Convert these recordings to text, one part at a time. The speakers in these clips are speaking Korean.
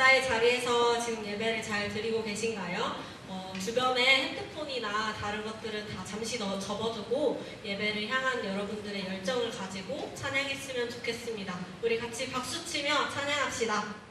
각자의 자리에서 지금 예배를 잘 드리고 계신가요? 주변에 핸드폰이나 다른 것들은 다 잠시 접어두고 예배를 향한 여러분들의 열정을 가지고 찬양했으면 좋겠습니다. 우리 같이 박수치며 찬양합시다.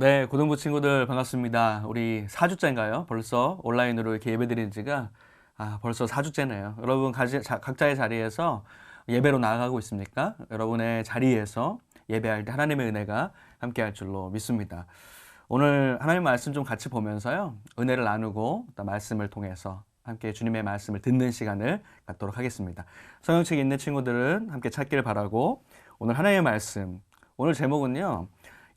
네, 고등부 친구들 반갑습니다. 우리 4주째인가요? 벌써 온라인으로 이렇게 예배 드린 지가 벌써 4주째네요. 여러분 각자의 자리에서 예배로 나아가고 있습니까? 여러분의 자리에서 예배할 때 하나님의 은혜가 함께 할 줄로 믿습니다. 오늘 하나님의 말씀 좀 같이 보면서요. 은혜를 나누고 또 말씀을 통해서 함께 주님의 말씀을 듣는 시간을 갖도록 하겠습니다. 성경책 있는 친구들은 함께 찾기를 바라고 오늘 하나님의 말씀, 오늘 제목은요.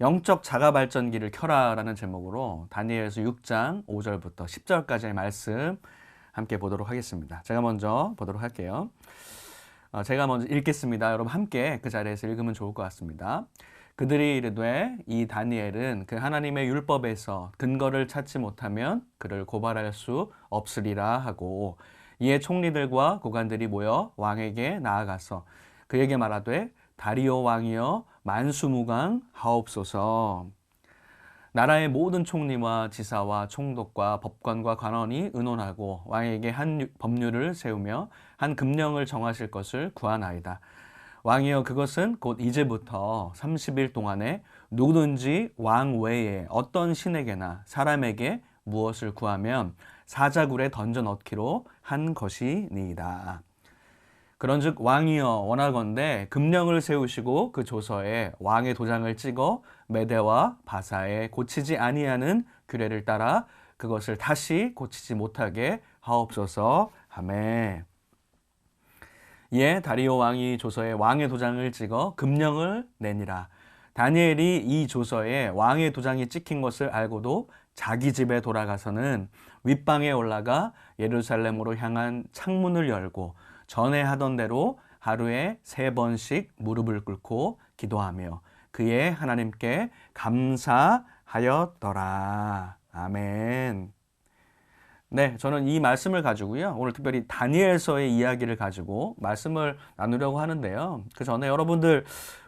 영적 자가 발전기를 켜라라는 제목으로 다니엘서 6장 5절부터 10절까지의 말씀 함께 보도록 하겠습니다. 제가 먼저 보도록 할게요. 제가 먼저 읽겠습니다. 여러분 함께 그 자리에서 읽으면 좋을 것 같습니다. 그들이 이르되 이 다니엘은 그 하나님의 율법에서 근거를 찾지 못하면 그를 고발할 수 없으리라 하고, 이에 총리들과 고관들이 모여 왕에게 나아가서 그에게 말하되 다리오 왕이여 만수무강 하옵소서. 나라의 모든 총리와 지사와 총독과 법관과 관원이 의논하고 왕에게 한 법률을 세우며 한 금령을 정하실 것을 구하나이다. 왕이여 그것은 곧 이제부터 30일 동안에 누구든지 왕 외에 어떤 신에게나 사람에게 무엇을 구하면 사자굴에 던져 넣기로 한 것이니이다. 그런즉 왕이여 원하건대 금령을 세우시고 그 조서에 왕의 도장을 찍어 메대와 바사에 고치지 아니하는 규례를 따라 그것을 다시 고치지 못하게 하옵소서. 아멘. 이에 다리오 왕이 조서에 왕의 도장을 찍어 금령을 내니라. 다니엘이 이 조서에 왕의 도장이 찍힌 것을 알고도 자기 집에 돌아가서는 윗방에 올라가 예루살렘으로 향한 창문을 열고 전에 하던 대로 하루에 3번씩 무릎을 꿇고 기도하며 그의 하나님께 감사하였더라. 아멘. 네, 저는 이 말씀을 가지고요. 오늘 특별히 다니엘서의 이야기를 가지고 말씀을 나누려고 하는데요. 그 전에 여러분들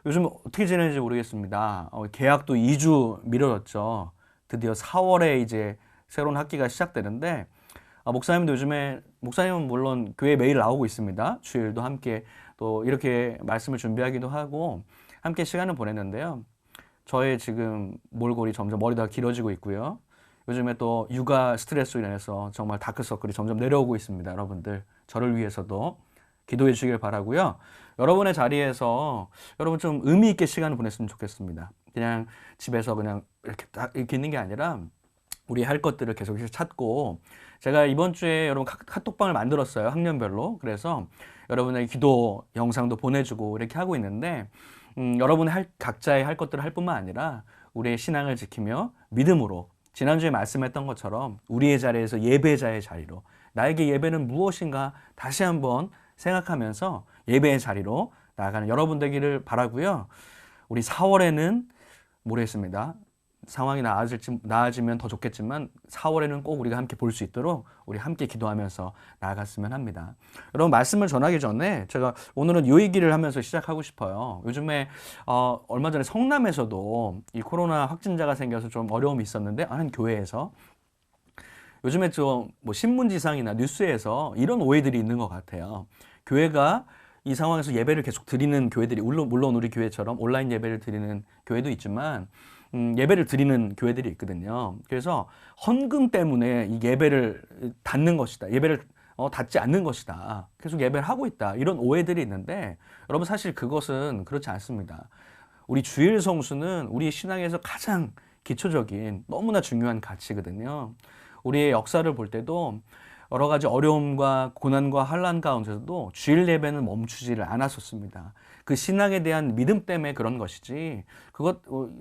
요즘 어떻게 지내는지 모르겠습니다. 개학도 2주 미뤄졌죠. 드디어 4월에 이제 새로운 학기가 시작되는데 목사님도 요즘에, 목사님은 물론 교회 매일 나오고 있습니다. 주일도 함께 또 이렇게 말씀을 준비하기도 하고 함께 시간을 보냈는데요. 저의 지금 몰골이 점점 머리가 길어지고 있고요. 요즘에 또 육아 스트레스로 인해서 정말 다크서클이 점점 내려오고 있습니다. 여러분들 저를 위해서도 기도해 주시길 바라고요. 여러분의 자리에서 여러분 좀 의미 있게 시간을 보냈으면 좋겠습니다. 그냥 집에서 그냥 이렇게 있는 게 아니라 우리 할 것들을 계속 찾고, 제가 이번 주에 여러분 카톡방을 만들었어요. 학년별로. 그래서 여러분의 기도 영상도 보내주고 이렇게 하고 있는데 여러분의 각자의 할 것들을 할 뿐만 아니라 우리의 신앙을 지키며 믿음으로 지난주에 말씀했던 것처럼 우리의 자리에서 예배자의 자리로, 나에게 예배는 무엇인가 다시 한번 생각하면서 예배의 자리로 나아가는 여러분 되기를 바라고요. 우리 4월에는 모르겠습니다. 상황이 나아지면 더 좋겠지만 4월에는 꼭 우리가 함께 볼 수 있도록 우리 함께 기도하면서 나아갔으면 합니다. 여러분 말씀을 전하기 전에 제가 오늘은 이 얘기를 하면서 시작하고 싶어요. 요즘에 얼마 전에 성남에서도 이 코로나 확진자가 생겨서 좀 어려움이 있었는데 한 교회에서 요즘에 좀 뭐 신문지상이나 뉴스에서 이런 오해들이 있는 것 같아요. 교회가 이 상황에서 예배를 계속 드리는 교회들이 물론 우리 교회처럼 온라인 예배를 드리는 교회도 있지만 예배를 드리는 교회들이 있거든요. 그래서 헌금 때문에 이 예배를 닫는 것이다. 예배를 닫지 않는 것이다. 계속 예배를 하고 있다. 이런 오해들이 있는데 여러분 사실 그것은 그렇지 않습니다. 우리 주일 성수는 우리 신앙에서 가장 기초적인 너무나 중요한 가치거든요. 우리의 역사를 볼 때도 여러 가지 어려움과 고난과 환난 가운데서도 주일 예배는 멈추지를 않았었습니다. 그 신앙에 대한 믿음 때문에 그런 것이지,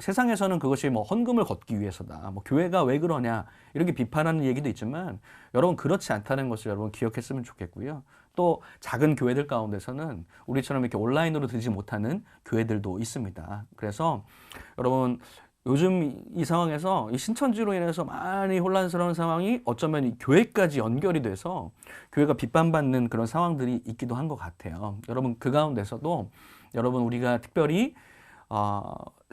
세상에서는 그것이 뭐 헌금을 걷기 위해서다, 뭐 교회가 왜 그러냐 이렇게 비판하는 얘기도 있지만 여러분 그렇지 않다는 것을 여러분 기억했으면 좋겠고요. 또 작은 교회들 가운데서는 우리처럼 이렇게 온라인으로 드리지 못하는 교회들도 있습니다. 그래서 여러분 요즘 이 상황에서 이 신천지로 인해서 많이 혼란스러운 상황이 어쩌면 이 교회까지 연결이 돼서 교회가 비판받는 그런 상황들이 있기도 한 것 같아요. 여러분 그 가운데서도 여러분 우리가 특별히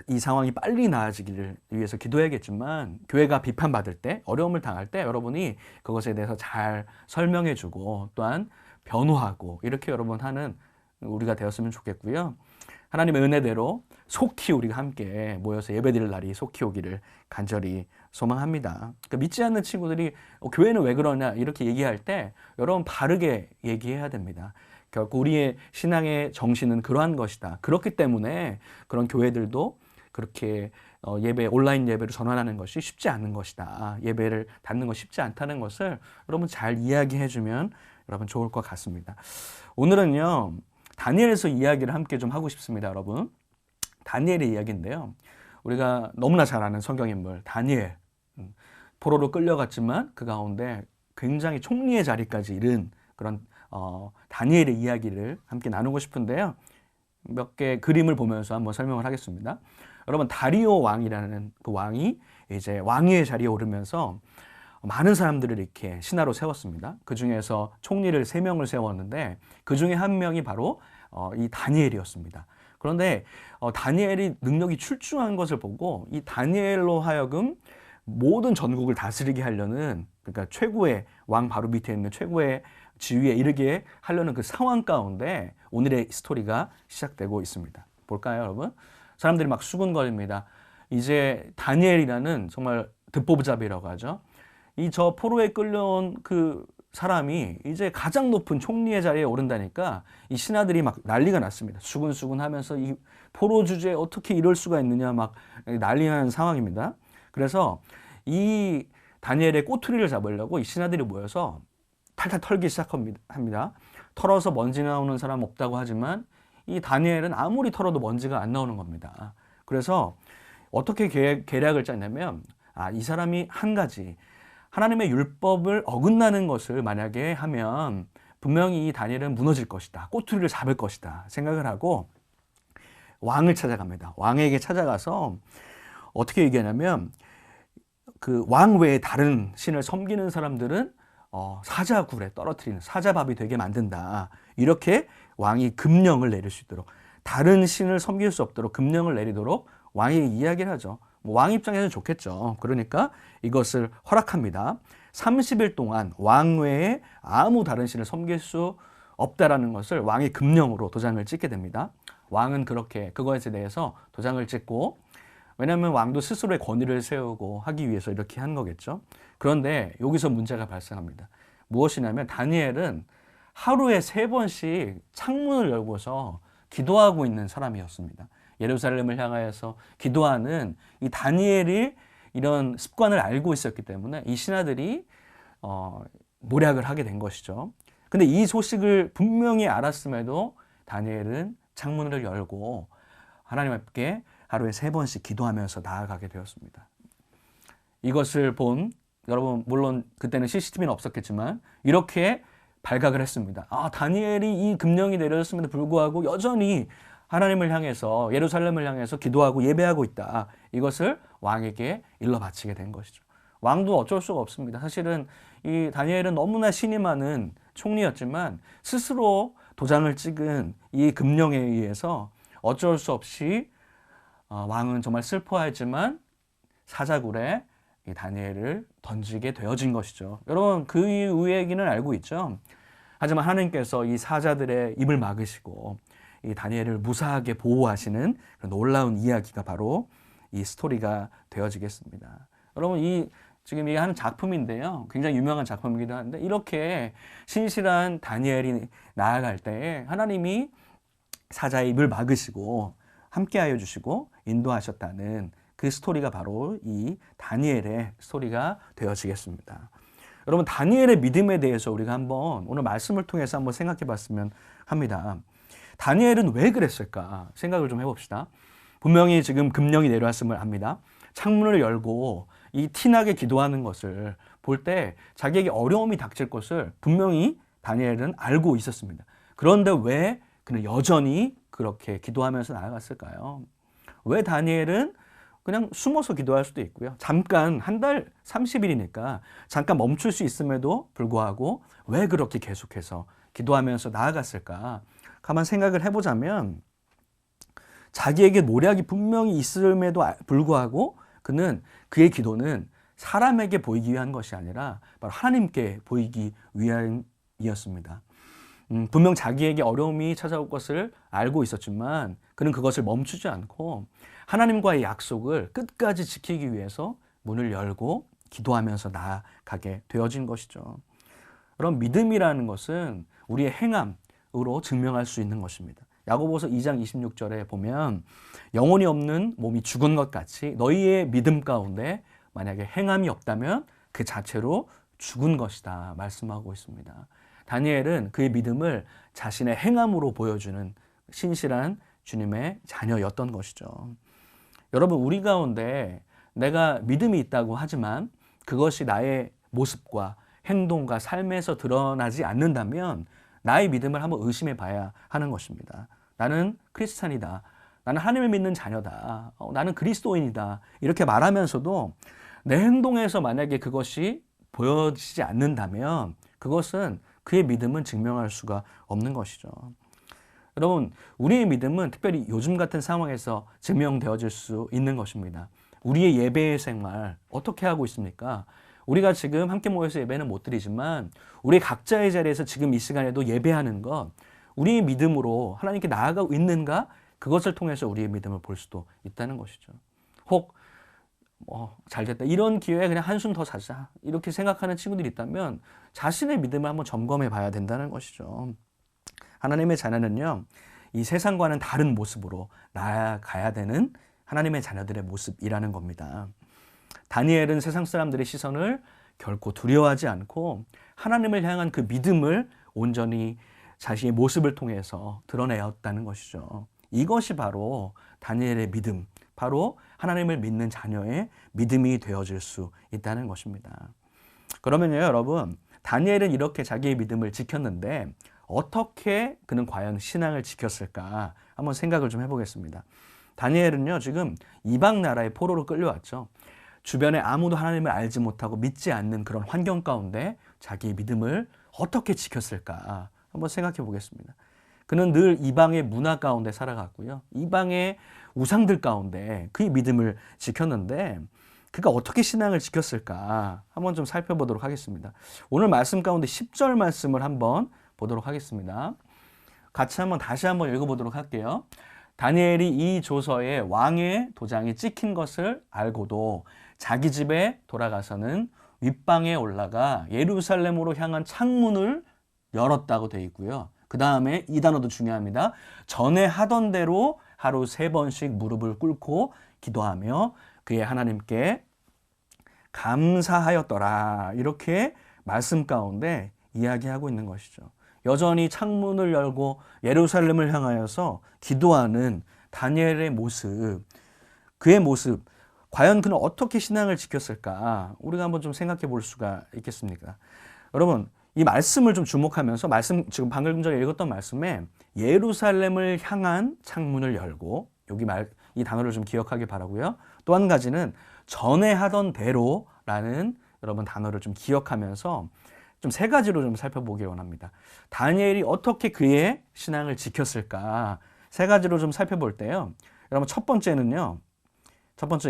이 상황이 빨리 나아지기를 위해서 기도해야겠지만, 교회가 비판받을 때, 어려움을 당할 때 여러분이 그것에 대해서 잘 설명해주고 또한 변호하고 이렇게 여러분 하는 우리가 되었으면 좋겠고요. 하나님의 은혜대로 속히 우리가 함께 모여서 예배드릴 날이 속히 오기를 간절히 소망합니다. 그러니까 믿지 않는 친구들이 교회는 왜 그러냐 이렇게 얘기할 때 여러분 바르게 얘기해야 됩니다. 결국 우리의 신앙의 정신은 그러한 것이다. 그렇기 때문에 그런 교회들도 그렇게 예배, 온라인 예배를 전환하는 것이 쉽지 않은 것이다. 예배를 닫는 것이 쉽지 않다는 것을 여러분 잘 이야기해 주면 여러분 좋을 것 같습니다. 오늘은요, 다니엘에서 이야기를 함께 좀 하고 싶습니다, 여러분. 다니엘의 이야기인데요. 우리가 너무나 잘 아는 성경인물, 다니엘. 포로로 끌려갔지만 그 가운데 굉장히 총리의 자리까지 이른 그런 다니엘의 이야기를 함께 나누고 싶은데요. 몇 개 그림을 보면서 한번 설명을 하겠습니다. 여러분, 다리오 왕이라는 그 왕이 이제 왕위의 자리에 오르면서 많은 사람들을 이렇게 신하로 세웠습니다. 그 중에서 총리를 3명을 세웠는데 그 중에 한 명이 바로 이 다니엘이었습니다. 그런데 다니엘이 능력이 출중한 것을 보고 이 다니엘로 하여금 모든 전국을 다스리게 하려는, 그러니까 최고의 왕 바로 밑에 있는 최고의 지위에 이르게 하려는 그 상황 가운데 오늘의 스토리가 시작되고 있습니다. 볼까요, 여러분? 사람들이 막 수군거립니다. 이제 다니엘이라는 정말 듣보잡이라고 하죠. 이 저 포로에 끌려온 그 사람이 이제 가장 높은 총리의 자리에 오른다니까 이 신하들이 막 난리가 났습니다. 수군수군 하면서 이 포로 주제에 어떻게 이럴 수가 있느냐 막 난리나는 상황입니다. 그래서 이 다니엘의 꼬투리를 잡으려고 이 신하들이 모여서 탈탈 털기 시작합니다. 털어서 먼지 나오는 사람 없다고 하지만 이 다니엘은 아무리 털어도 먼지가 안 나오는 겁니다. 그래서 어떻게 계략을 짰냐면 이 사람이 한 가지 하나님의 율법을 어긋나는 것을 만약에 하면 분명히 이 다니엘은 무너질 것이다. 꼬투리를 잡을 것이다 생각을 하고 왕을 찾아갑니다. 왕에게 찾아가서 어떻게 얘기하냐면 그 왕 외에 다른 신을 섬기는 사람들은 사자굴에 떨어뜨리는 사자밥이 되게 만든다. 이렇게 왕이 금령을 내릴 수 있도록, 다른 신을 섬길 수 없도록 금령을 내리도록 왕이 이야기를 하죠. 왕 입장에서는 좋겠죠. 그러니까 이것을 허락합니다. 30일 동안 왕 외에 아무 다른 신을 섬길 수 없다라는 것을 왕의 금령으로 도장을 찍게 됩니다. 왕은 그렇게 그거에 대해서 도장을 찍고, 왜냐하면 왕도 스스로의 권위를 세우고 하기 위해서 이렇게 한 거겠죠. 그런데 여기서 문제가 발생합니다. 무엇이냐면 다니엘은 하루에 3번씩 창문을 열고서 기도하고 있는 사람이었습니다. 예루살렘을 향하여서 기도하는 이 다니엘이 이런 습관을 알고 있었기 때문에 이 신하들이 모략을 하게 된 것이죠. 근데 이 소식을 분명히 알았음에도 다니엘은 창문을 열고 하나님 앞에 하루에 3번씩 기도하면서 나아가게 되었습니다. 이것을 본 여러분, 물론 그때는 CCTV는 없었겠지만 이렇게 발각을 했습니다. 다니엘이 이 금령이 내려졌음에도 불구하고 여전히 하나님을 향해서, 예루살렘을 향해서 기도하고 예배하고 있다. 이것을 왕에게 일러 바치게 된 것이죠. 왕도 어쩔 수가 없습니다. 사실은 이 다니엘은 너무나 신이 많은 총리였지만 스스로 도장을 찍은 이 금령에 의해서 어쩔 수 없이 왕은 정말 슬퍼하지만 사자굴에 이 다니엘을 던지게 되어진 것이죠. 여러분, 그 이후의 얘기는 알고 있죠. 하지만 하나님께서 이 사자들의 입을 막으시고 이 다니엘을 무사하게 보호하시는 그런 놀라운 이야기가 바로 이 스토리가 되어지겠습니다. 여러분, 지금 이 한 작품인데요. 굉장히 유명한 작품이기도 한데 이렇게 신실한 다니엘이 나아갈 때 하나님이 사자의 입을 막으시고 함께하여 주시고 인도하셨다는 그 스토리가 바로 이 다니엘의 스토리가 되어지겠습니다. 여러분, 다니엘의 믿음에 대해서 우리가 한번 오늘 말씀을 통해서 한번 생각해 봤으면 합니다. 다니엘은 왜 그랬을까 생각을 좀 해봅시다. 분명히 지금 금령이 내려왔음을 압니다. 창문을 열고 이 티나게 기도하는 것을 볼 때 자기에게 어려움이 닥칠 것을 분명히 다니엘은 알고 있었습니다. 그런데 왜 그는 여전히 그렇게 기도하면서 나아갔을까요? 왜 다니엘은 그냥 숨어서 기도할 수도 있고요. 잠깐 한 달 30일이니까 잠깐 멈출 수 있음에도 불구하고 왜 그렇게 계속해서 기도하면서 나아갔을까? 가만 생각을 해보자면 자기에게 모략이 분명히 있음에도 불구하고 그의 기도는 사람에게 보이기 위한 것이 아니라 바로 하나님께 보이기 위함이었습니다. 분명 자기에게 어려움이 찾아올 것을 알고 있었지만 그는 그것을 멈추지 않고 하나님과의 약속을 끝까지 지키기 위해서 문을 열고 기도하면서 나아가게 되어진 것이죠. 그런 믿음이라는 것은 우리의 행함으로 증명할 수 있는 것입니다. 야고보서 2장 26절에 보면 영혼이 없는 몸이 죽은 것 같이 너희의 믿음 가운데 만약에 행함이 없다면 그 자체로 죽은 것이다 말씀하고 있습니다. 다니엘은 그의 믿음을 자신의 행함으로 보여주는 신실한 주님의 자녀였던 것이죠. 여러분, 우리 가운데 내가 믿음이 있다고 하지만 그것이 나의 모습과 행동과 삶에서 드러나지 않는다면 나의 믿음을 한번 의심해 봐야 하는 것입니다. 나는 크리스찬이다. 나는 하나님을 믿는 자녀다. 나는 그리스도인이다. 이렇게 말하면서도 내 행동에서 만약에 그것이 보여지지 않는다면 그것은 그의 믿음은 증명할 수가 없는 것이죠. 여러분, 우리의 믿음은 특별히 요즘 같은 상황에서 증명되어질 수 있는 것입니다. 우리의 예배의 생활 어떻게 하고 있습니까? 우리가 지금 함께 모여서 예배는 못 드리지만 우리 각자의 자리에서 지금 이 시간에도 예배하는 것, 우리의 믿음으로 하나님께 나아가고 있는가? 그것을 통해서 우리의 믿음을 볼 수도 있다는 것이죠. 혹 잘 됐다. 이런 기회에 그냥 한숨 더 자자. 이렇게 생각하는 친구들이 있다면 자신의 믿음을 한번 점검해 봐야 된다는 것이죠. 하나님의 자녀는요, 이 세상과는 다른 모습으로 나아가야 되는 하나님의 자녀들의 모습이라는 겁니다. 다니엘은 세상 사람들의 시선을 결코 두려워하지 않고 하나님을 향한 그 믿음을 온전히 자신의 모습을 통해서 드러내었다는 것이죠. 이것이 바로 다니엘의 믿음, 바로 하나님을 믿는 자녀의 믿음이 되어질 수 있다는 것입니다. 그러면요, 여러분, 다니엘은 이렇게 자기의 믿음을 지켰는데 어떻게 그는 과연 신앙을 지켰을까 한번 생각을 좀 해보겠습니다. 다니엘은요, 지금 이방 나라의 포로로 끌려왔죠. 주변에 아무도 하나님을 알지 못하고 믿지 않는 그런 환경 가운데 자기의 믿음을 어떻게 지켰을까 한번 생각해 보겠습니다. 그는 늘 이방의 문화 가운데 살아갔고요. 이방의 우상들 가운데 그의 믿음을 지켰는데 그가 어떻게 신앙을 지켰을까 한번 좀 살펴보도록 하겠습니다. 오늘 말씀 가운데 10절 말씀을 한번 보도록 하겠습니다. 같이 다시 한번 읽어보도록 할게요. 다니엘이 이 조서에 왕의 도장이 찍힌 것을 알고도 자기 집에 돌아가서는 윗방에 올라가 예루살렘으로 향한 창문을 열었다고 되어 있고요. 그 다음에 이 단어도 중요합니다. 전에 하던 대로 하루 3번씩 무릎을 꿇고 기도하며 그의 하나님께 감사하였더라. 이렇게 말씀 가운데 이야기하고 있는 것이죠. 여전히 창문을 열고 예루살렘을 향하여서 기도하는 다니엘의 모습, 그의 모습, 과연 그는 어떻게 신앙을 지켰을까? 우리가 한번 좀 생각해 볼 수가 있겠습니까? 여러분, 이 말씀을 좀 주목하면서 지금 방금 전에 읽었던 말씀에 예루살렘을 향한 창문을 열고 이 단어를 좀 기억하기 바라고요. 또 한 가지는 전에 하던 대로라는 여러분 단어를 좀 기억하면서 좀 3가지로 좀 살펴보기 원합니다. 다니엘이 어떻게 그의 신앙을 지켰을까? 3가지로 좀 살펴볼 때요. 여러분 첫 번째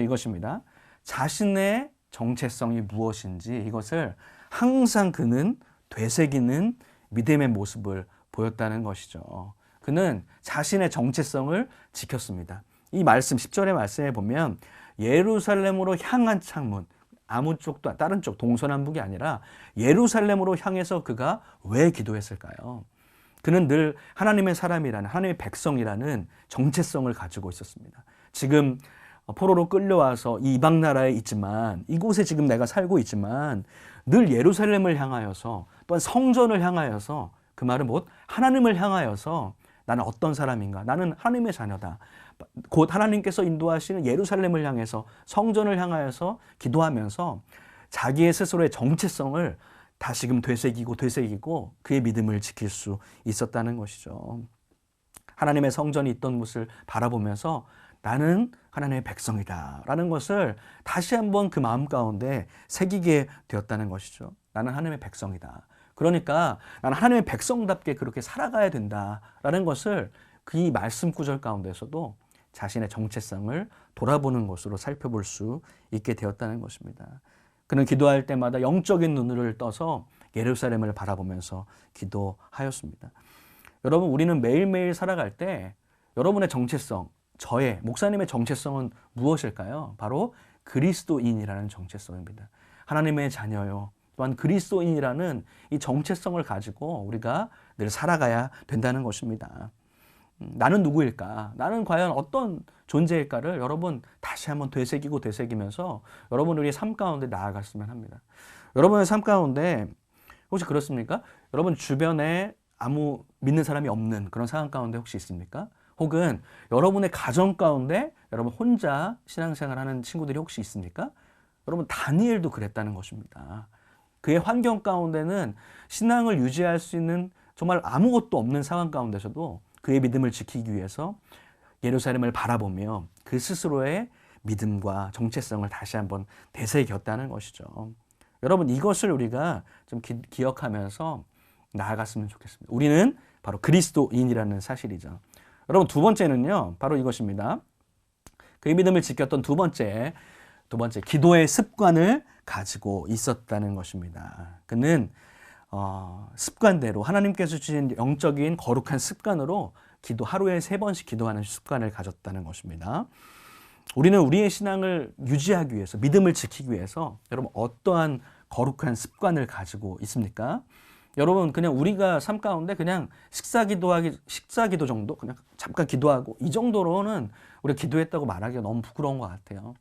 이것입니다. 자신의 정체성이 무엇인지 이것을 항상 그는 되새기는 믿음의 모습을 보였다는 것이죠. 그는 자신의 정체성을 지켰습니다. 이 말씀 10절의 말씀에 보면 예루살렘으로 향한 창문, 아무 쪽도 다른 쪽 동서남북이 아니라 예루살렘으로 향해서 그가 왜 기도했을까요? 그는 늘 하나님의 사람이라는 하나님의 백성이라는 정체성을 가지고 있었습니다. 지금 포로로 끌려와서 이 이방 나라에 있지만 이곳에 지금 내가 살고 있지만 늘 예루살렘을 향하여서 또한 성전을 향하여서 그 말은 하나님을 향하여서 나는 어떤 사람인가? 나는 하나님의 자녀다. 곧 하나님께서 인도하시는 예루살렘을 향해서 성전을 향하여서 기도하면서 자기의 스스로의 정체성을 다시금 되새기고 그의 믿음을 지킬 수 있었다는 것이죠. 하나님의 성전이 있던 곳을 바라보면서 나는 하나님의 백성이다 라는 것을 다시 한번 그 마음 가운데 새기게 되었다는 것이죠. 나는 하나님의 백성이다. 그러니까 나는 하나님의 백성답게 그렇게 살아가야 된다라는 것을 그 말씀 구절 가운데서도 자신의 정체성을 돌아보는 것으로 살펴볼 수 있게 되었다는 것입니다. 그는 기도할 때마다 영적인 눈을 떠서 예루살렘을 바라보면서 기도하였습니다. 여러분, 우리는 매일매일 살아갈 때 여러분의 정체성, 저의, 목사님의 정체성은 무엇일까요? 바로 그리스도인이라는 정체성입니다. 하나님의 자녀요. 또한 그리스도인이라는 이 정체성을 가지고 우리가 늘 살아가야 된다는 것입니다. 나는 누구일까? 나는 과연 어떤 존재일까를 여러분 다시 한번 되새기면서 여러분 우리의 삶 가운데 나아갔으면 합니다. 여러분의 삶 가운데 혹시 그렇습니까? 여러분 주변에 아무 믿는 사람이 없는 그런 상황 가운데 혹시 있습니까? 혹은 여러분의 가정 가운데 여러분 혼자 신앙생활하는 친구들이 혹시 있습니까? 여러분 다니엘도 그랬다는 것입니다. 그의 환경 가운데는 신앙을 유지할 수 있는 정말 아무것도 없는 상황 가운데서도 그의 믿음을 지키기 위해서 예루살렘을 바라보며 그 스스로의 믿음과 정체성을 다시 한번 되새겼다는 것이죠. 여러분 이것을 우리가 좀 기억하면서 나아갔으면 좋겠습니다. 우리는 바로 그리스도인이라는 사실이죠. 여러분 두 번째는요, 바로 이것입니다. 그의 믿음을 지켰던 두 번째 기도의 습관을 가지고 있었다는 것입니다. 그는 습관대로 하나님께서 주신 영적인 거룩한 습관으로 하루에 3번씩 기도하는 습관을 가졌다는 것입니다. 우리는 우리의 신앙을 유지하기 위해서, 믿음을 지키기 위해서 여러분 어떠한 거룩한 습관을 가지고 있습니까? 여러분 그냥 우리가 삶 가운데 그냥 식사 기도 정도 그냥 잠깐 기도하고 이 정도로는 우리가 기도했다고 말하기가 너무 부끄러운 것 같아요.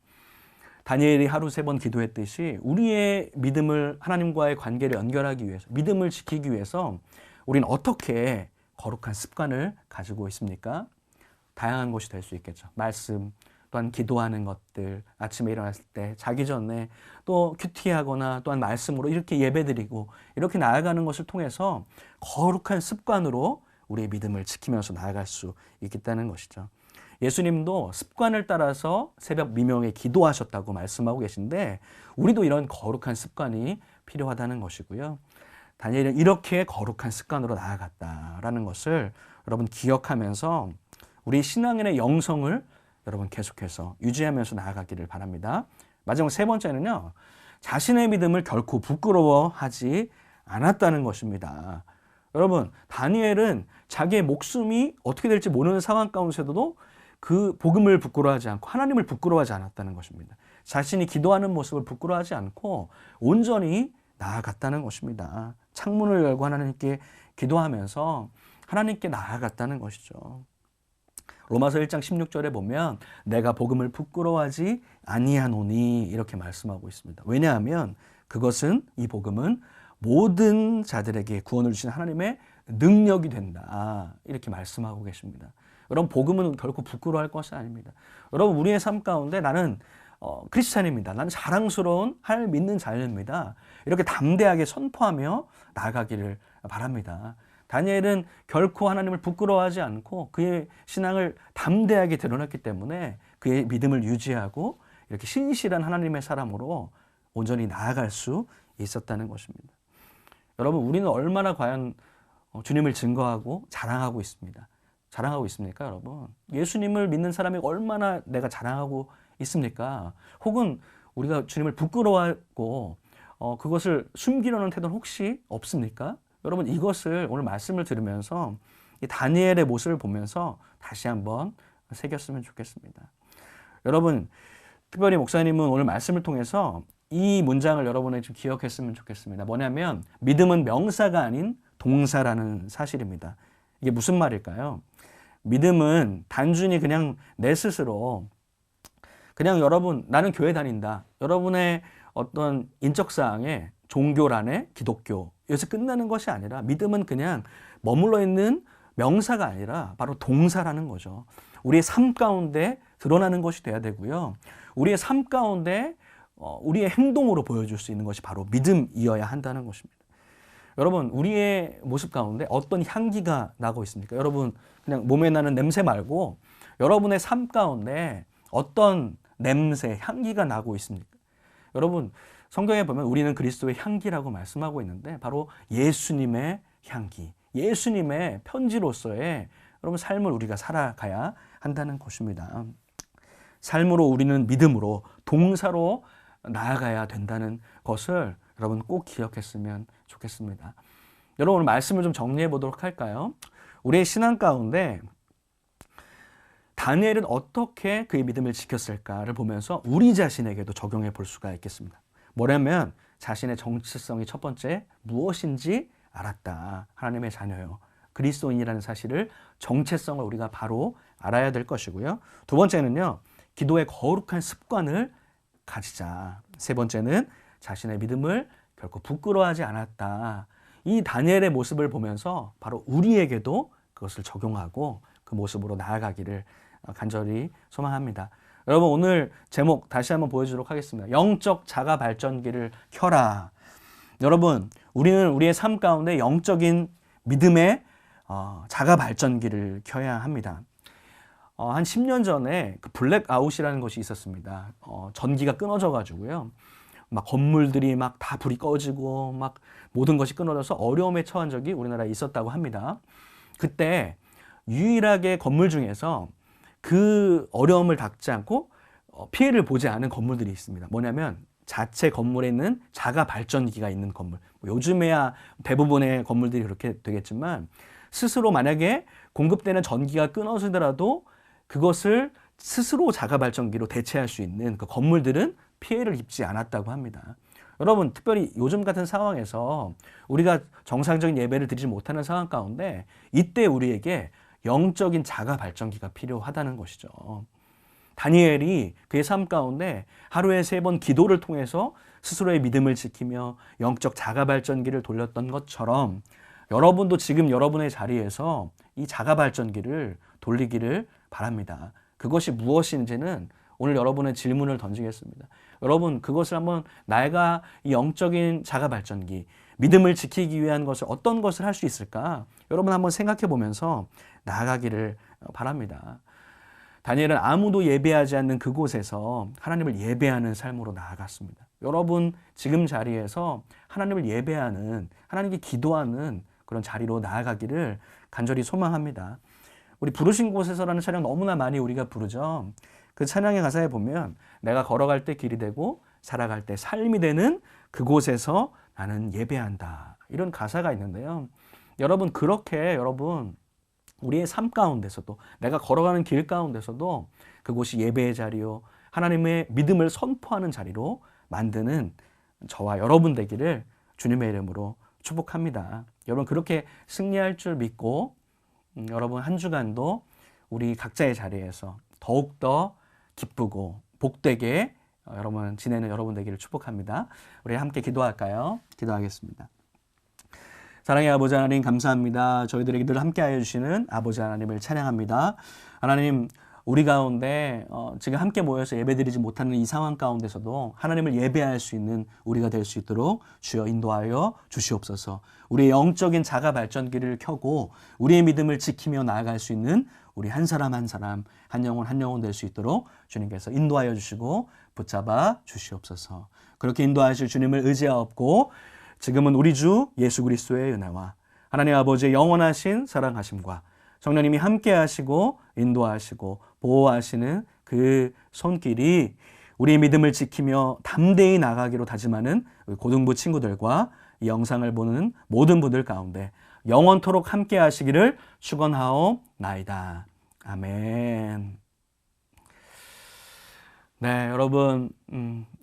다니엘이 하루 3번 기도했듯이 우리의 믿음을 하나님과의 관계를 연결하기 위해서, 믿음을 지키기 위해서 우리는 어떻게 거룩한 습관을 가지고 있습니까? 다양한 것이 될 수 있겠죠. 말씀, 또한 기도하는 것들, 아침에 일어났을 때, 자기 전에 또 큐티하거나 또한 말씀으로 이렇게 예배드리고 이렇게 나아가는 것을 통해서 거룩한 습관으로 우리의 믿음을 지키면서 나아갈 수 있겠다는 것이죠. 예수님도 습관을 따라서 새벽 미명에 기도하셨다고 말씀하고 계신데 우리도 이런 거룩한 습관이 필요하다는 것이고요. 다니엘은 이렇게 거룩한 습관으로 나아갔다라는 것을 여러분 기억하면서 우리 신앙인의 영성을 여러분 계속해서 유지하면서 나아가기를 바랍니다. 마지막 3번째는요. 자신의 믿음을 결코 부끄러워하지 않았다는 것입니다. 여러분 다니엘은 자기의 목숨이 어떻게 될지 모르는 상황 가운데서도 그 복음을 부끄러워하지 않고 하나님을 부끄러워하지 않았다는 것입니다. 자신이 기도하는 모습을 부끄러워하지 않고 온전히 나아갔다는 것입니다. 창문을 열고 하나님께 기도하면서 하나님께 나아갔다는 것이죠. 로마서 1장 16절에 보면 내가 복음을 부끄러워하지 아니하노니 이렇게 말씀하고 있습니다. 왜냐하면 그것은 이 복음은 모든 자들에게 구원을 주신 하나님의 능력이 된다. 이렇게 말씀하고 계십니다. 여러분 복음은 결코 부끄러워할 것이 아닙니다. 여러분 우리의 삶 가운데 나는 크리스찬입니다. 나는 자랑스러운 믿는 자녀입니다. 이렇게 담대하게 선포하며 나아가기를 바랍니다. 다니엘은 결코 하나님을 부끄러워하지 않고 그의 신앙을 담대하게 드러냈기 때문에 그의 믿음을 유지하고 이렇게 신실한 하나님의 사람으로 온전히 나아갈 수 있었다는 것입니다. 여러분 우리는 얼마나 과연 주님을 증거하고 자랑하고 있습니다. 자랑하고 있습니까, 여러분? 예수님을 믿는 사람이 얼마나 내가 자랑하고 있습니까? 혹은 우리가 주님을 부끄러워하고 그것을 숨기려는 태도는 혹시 없습니까? 여러분 이것을 오늘 말씀을 들으면서 이 다니엘의 모습을 보면서 다시 한번 새겼으면 좋겠습니다. 여러분 특별히 목사님은 오늘 말씀을 통해서 이 문장을 여러분이 좀 기억했으면 좋겠습니다. 뭐냐면 믿음은 명사가 아닌 동사라는 사실입니다. 이게 무슨 말일까요? 믿음은 단순히 그냥 내 스스로 그냥 여러분 나는 교회 다닌다. 여러분의 어떤 인적사항에 종교란에 기독교 여기서 끝나는 것이 아니라 믿음은 그냥 머물러 있는 명사가 아니라 바로 동사라는 거죠. 우리의 삶 가운데 드러나는 것이 돼야 되고요. 우리의 삶 가운데 우리의 행동으로 보여줄 수 있는 것이 바로 믿음이어야 한다는 것입니다. 여러분 우리의 모습 가운데 어떤 향기가 나고 있습니까? 여러분 그냥 몸에 나는 냄새 말고 여러분의 삶 가운데 어떤 냄새, 향기가 나고 있습니까? 여러분 성경에 보면 우리는 그리스도의 향기라고 말씀하고 있는데 바로 예수님의 향기, 예수님의 편지로서의 여러분 삶을 우리가 살아가야 한다는 것입니다. 삶으로 우리는 믿음으로 동사로 나아가야 된다는 것을 여러분 꼭 기억했으면 좋겠습니다. 여러분 오늘 말씀을 좀 정리해 보도록 할까요? 우리의 신앙 가운데 다니엘은 어떻게 그의 믿음을 지켰을까를 보면서 우리 자신에게도 적용해 볼 수가 있겠습니다. 뭐냐면 자신의 정체성이 첫 번째 무엇인지 알았다. 하나님의 자녀요. 그리스도인이라는 사실을 정체성을 우리가 바로 알아야 될 것이고요. 두 번째는요. 기도의 거룩한 습관을 가지자. 세 번째는 자신의 믿음을 결코 부끄러워하지 않았다. 이 다니엘의 모습을 보면서 바로 우리에게도 그것을 적용하고 그 모습으로 나아가기를 간절히 소망합니다. 여러분 오늘 제목 다시 한번 보여주도록 하겠습니다. 영적 자가 발전기를 켜라. 여러분 우리는 우리의 삶 가운데 영적인 믿음의 자가 발전기를 켜야 합니다. 한 10년 전에 그 블랙아웃이라는 것이 있었습니다. 전기가 끊어져 가지고요. 막 건물들이 막 다 불이 꺼지고 막 모든 것이 끊어져서 어려움에 처한 적이 우리나라에 있었다고 합니다. 그때 유일하게 건물 중에서 그 어려움을 닥지 않고 피해를 보지 않은 건물들이 있습니다. 뭐냐면 자체 건물에 있는 자가 발전기가 있는 건물. 요즘에야 대부분의 건물들이 그렇게 되겠지만 스스로 만약에 공급되는 전기가 끊어지더라도 그것을 스스로 자가 발전기로 대체할 수 있는 그 건물들은 피해를 입지 않았다고 합니다. 여러분 특별히 요즘 같은 상황에서 우리가 정상적인 예배를 드리지 못하는 상황 가운데 이때 우리에게 영적인 자가 발전기가 필요하다는 것이죠. 다니엘이 그의 삶 가운데 하루에 3번 기도를 통해서 스스로의 믿음을 지키며 영적 자가 발전기를 돌렸던 것처럼 여러분도 지금 여러분의 자리에서 이 자가 발전기를 돌리기를 바랍니다. 그것이 무엇인지는 오늘 여러분의 질문을 던지겠습니다. 여러분 그것을 한번 내가 이 영적인 자가 발전기, 믿음을 지키기 위한 것을 어떤 것을 할 수 있을까? 여러분 한번 생각해 보면서 나아가기를 바랍니다. 다니엘은 아무도 예배하지 않는 그곳에서 하나님을 예배하는 삶으로 나아갔습니다. 여러분 지금 자리에서 하나님을 예배하는, 하나님께 기도하는 그런 자리로 나아가기를 간절히 소망합니다. 우리 부르신 곳에서라는 찬양 너무나 많이 우리가 부르죠. 그 찬양의 가사에 보면 내가 걸어갈 때 길이 되고 살아갈 때 삶이 되는 그곳에서 나는 예배한다. 이런 가사가 있는데요. 여러분 그렇게 우리의 삶 가운데서도 내가 걸어가는 길 가운데서도 그곳이 예배의 자리요. 하나님의 믿음을 선포하는 자리로 만드는 저와 여러분 되기를 주님의 이름으로 축복합니다. 여러분 그렇게 승리할 줄 믿고 여러분 한 주간도 우리 각자의 자리에서 더욱더 기쁘고 복되게 여러분 지내는 여러분 되기를 축복합니다. 우리 함께 기도할까요? 기도하겠습니다. 사랑의 아버지 하나님 감사합니다. 저희들에게 늘 함께하여 주시는 아버지 하나님을 찬양합니다. 하나님 우리 가운데 지금 함께 모여서 예배드리지 못하는 이 상황 가운데서도 하나님을 예배할 수 있는 우리가 될 수 있도록 주여 인도하여 주시옵소서. 우리의 영적인 자가 발전기를 켜고 우리의 믿음을 지키며 나아갈 수 있는 우리 한 사람 한 사람 한 영혼 될 수 있도록 주님께서 인도하여 주시고 붙잡아 주시옵소서. 그렇게 인도하실 주님을 의지하옵고 지금은 우리 주 예수 그리스도의 은혜와 하나님 아버지의 영원하신 사랑하심과 성령님이 함께 하시고 인도하시고 보호하시는 그 손길이 우리의 믿음을 지키며 담대히 나가기로 다짐하는 고등부 친구들과 이 영상을 보는 모든 분들 가운데 영원토록 함께 하시기를 축원하옵나이다. 아멘. 네, 여러분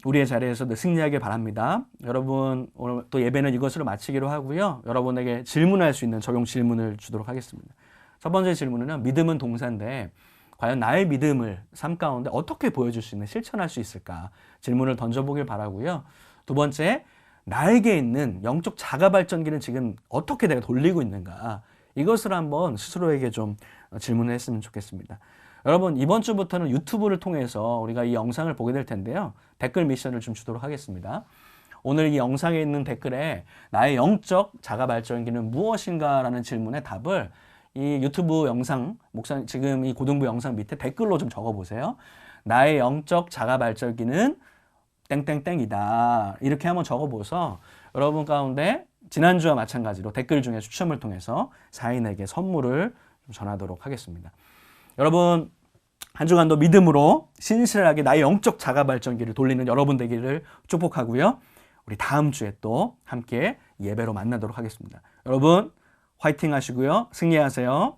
우리의 자리에서 승리하길 바랍니다. 여러분 오늘 또 예배는 이것으로 마치기로 하고요. 여러분에게 질문할 수 있는 적용 질문을 주도록 하겠습니다. 첫 번째 질문은 믿음은 동사인데 과연 나의 믿음을 삶 가운데 어떻게 보여줄 수 있는, 실천할 수 있을까? 질문을 던져보길 바라고요. 두 번째, 나에게 있는 영적 자가 발전기는 지금 어떻게 내가 돌리고 있는가? 이것을 한번 스스로에게 좀 질문을 했으면 좋겠습니다. 여러분 이번 주부터는 유튜브를 통해서 우리가 이 영상을 보게 될 텐데요. 댓글 미션을 좀 주도록 하겠습니다. 오늘 이 영상에 있는 댓글에 나의 영적 자가 발전기는 무엇인가? 라는 질문의 답을 이 유튜브 영상, 지금 이 고등부 영상 밑에 댓글로 좀 적어보세요. 나의 영적 자가 발전기는 땡땡땡이다. 이렇게 한번 적어보서 여러분 가운데 지난주와 마찬가지로 댓글 중에 추첨을 통해서 4인에게 선물을 좀 전하도록 하겠습니다. 여러분 한 주간도 믿음으로 신실하게 나의 영적 자가 발전기를 돌리는 여러분 되기를 축복하고요. 우리 다음 주에 또 함께 예배로 만나도록 하겠습니다. 여러분 화이팅 하시고요. 승리하세요.